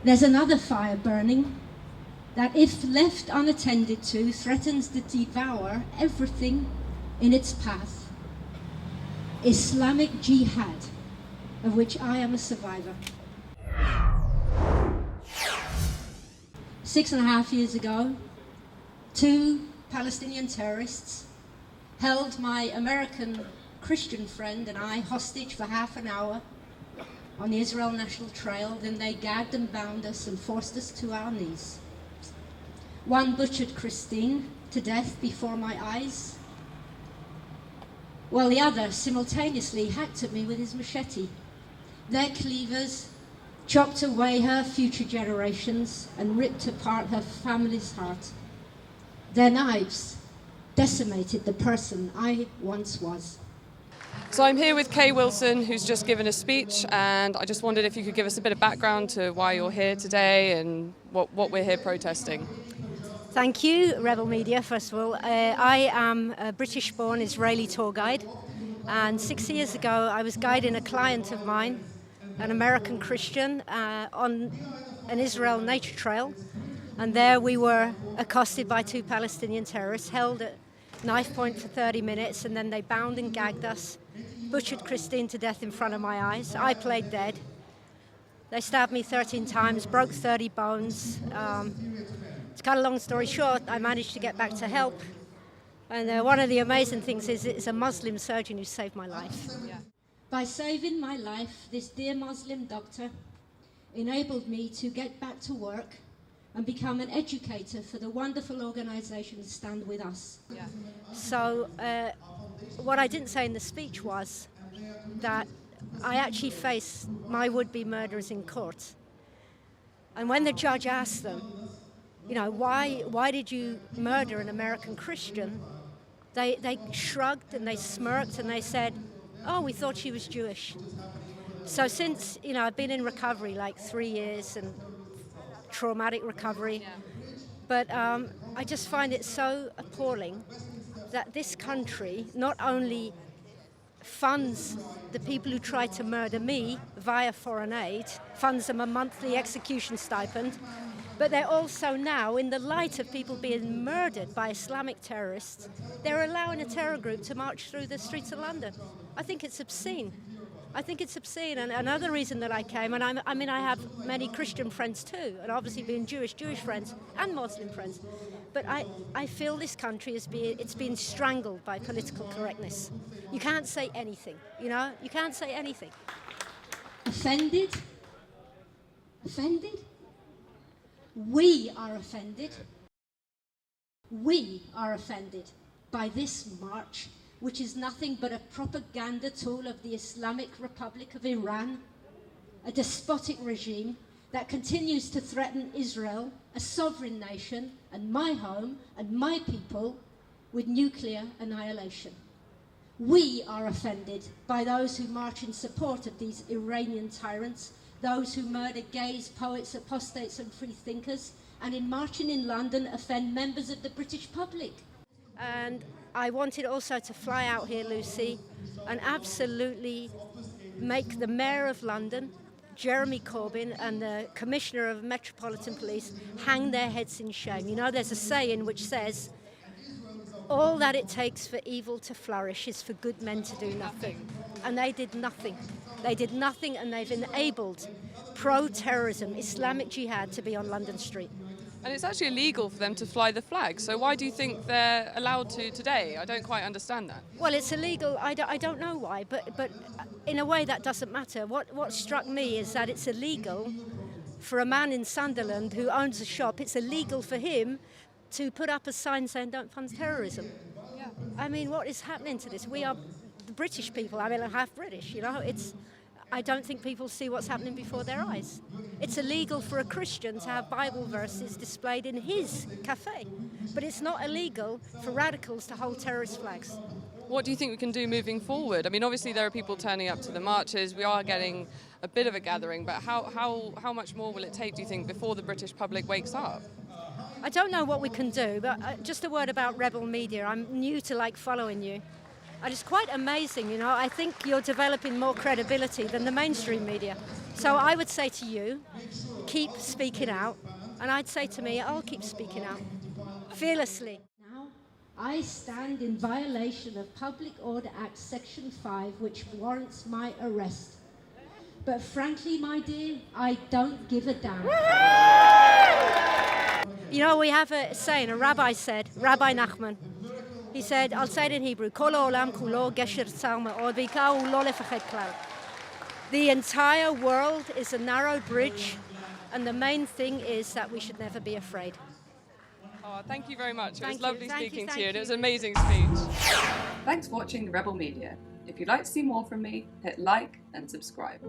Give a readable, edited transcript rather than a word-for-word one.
There's another fire burning that, if left unattended to, threatens to devour everything in its path. Islamic Jihad, of which I am a survivor. 6.5 years ago, 2 Palestinian terrorists held my American Christian friend and I hostage for half an hour on the Israel National Trail. Then they gagged and bound us and forced us to our knees. One butchered Christine to death before my eyes, while the other simultaneously hacked at me with his machete. Their cleavers chopped away her future generations and ripped apart her family's heart. Their knives decimated the person I once was. So I'm here with Kay Wilson, who's just given a speech, and I just wondered if you could give us a bit of background to why you're here today and what we're here protesting. Thank you, Rebel Media, first of all. I am a British-born Israeli tour guide, and 6 years ago I was guiding a client of mine, an American Christian, on an Israel nature trail, and there we were accosted by 2 Palestinian terrorists, held at knife point for 30 minutes, and then they bound and gagged us, butchered Christine to death in front of my eyes. I played dead. They stabbed me 13 times, broke 30 bones. To cut a long story short, I managed to get back to help. And one of the amazing things is it's a Muslim surgeon who saved my life. Yeah. By saving my life, this dear Muslim doctor enabled me to get back to work and become an educator for the wonderful organisation Stand With Us. Yeah. So what I didn't say in the speech was that I actually face my would-be murderers in court. And when the judge asked them, you know, why did you murder an American Christian? They shrugged and they smirked and they said, oh, we thought she was Jewish. So since, you know, I've been in recovery like 3 years and traumatic recovery, but I just find it so appalling that this country not only funds the people who try to murder me via foreign aid, funds them a monthly execution stipend, but they're also now, in the light of people being murdered by Islamic terrorists, they're allowing a terror group to march through the streets of London. I think it's obscene. I think it's obscene. And another reason that I came, and I mean, I have many Christian friends too, and obviously being Jewish friends and Muslim friends. But I feel this country it's being strangled by political correctness. You can't say anything, you know? You can't say anything. Offended? Offended? We are offended. We are offended by this march, which is nothing but a propaganda tool of the Islamic Republic of Iran, a despotic regime that continues to threaten Israel, a sovereign nation, and my home and my people with nuclear annihilation. We are offended by those who march in support of these Iranian tyrants, those who murder gays, poets, apostates and free thinkers, and in marching in London offend members of the British public. And I wanted also to fly out here, Lucy, and absolutely make the Mayor of London, Jeremy Corbyn, and the Commissioner of Metropolitan Police hang their heads in shame. You know, there's a saying which says, all that it takes for evil to flourish is for good men to do nothing. And they did nothing. They did nothing, and they've enabled pro-terrorism, Islamic Jihad, to be on London Street. And it's actually illegal for them to fly the flag, so why do you think they're allowed to today? I don't quite understand that. Well, it's illegal. I don't know why, but in a way that doesn't matter. What struck me is that it's illegal for a man in Sunderland who owns a shop. It's illegal for him to put up a sign saying don't fund terrorism. Yeah. I mean, what is happening to this? We are the British people. I mean, I'm half British, you know. I don't think people see what's happening before their eyes. It's illegal for a Christian to have Bible verses displayed in his cafe, but it's not illegal for radicals to hold terrorist flags. What do you think we can do moving forward? I mean, obviously there are people turning up to the marches. We are getting a bit of a gathering, but how much more will it take, do you think, before the British public wakes up? I don't know what we can do, but just a word about Rebel Media. I'm new to following you. And it's quite amazing, you know. I think you're developing more credibility than the mainstream media. So I would say to you, keep speaking out. And I'd say to me, I'll keep speaking out fearlessly. Now, I stand in violation of Public Order Act Section 5, which warrants my arrest. But frankly, my dear, I don't give a damn. You know, we have a saying, a rabbi said, Rabbi Nachman, he said, I'll say it in Hebrew, Kol ha'olam kulo gesher tzalma, or b'ikar hu lo lefachad klal. The entire world is a narrow bridge, and the main thing is that we should never be afraid. Oh, thank you very much. It was Thank lovely you, thank speaking you, to you, and it thank was you. an amazing speech. Thanks for watching Rebel Media. If you'd like to see more from me, hit like and subscribe.